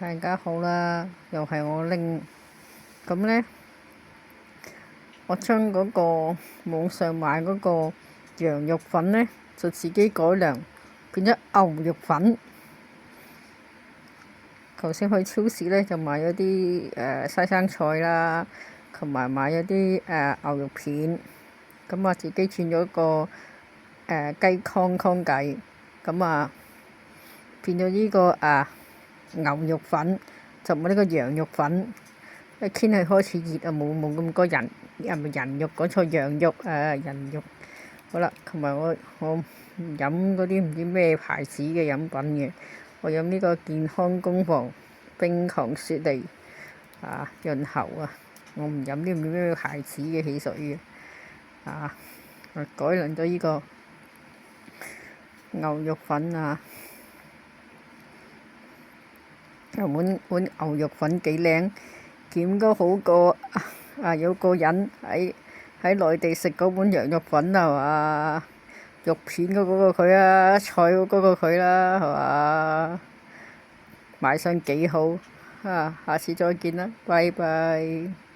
大家好啦，又係我拎。咁呢，我將嗰個網上買嗰個羊肉粉呢，就自己改良變咗牛肉粉。頭先去超市呢，就買咗啲西生菜啦，同埋買咗啲牛肉片。咁啊，自己轉咗個雞康計，咁啊變咗呢個牛肉粉，就冇呢個羊肉粉。因為天氣開始熱啊，冇咁多人，人肉，講錯，羊肉人肉。好啦，同埋我唔飲嗰啲唔知咩牌子嘅飲品嘅，我飲呢個健康工房冰糖雪梨潤喉啊。我唔飲啲唔知咩牌子嘅汽水嘅我改良咗呢個牛肉粉碗牛肉粉幾靚，點都好過有個人喺內地食嗰碗羊肉粉係嘛？肉片嗰個佢菜嗰個佢啦係嘛？賣相幾好下次再見啦，拜拜。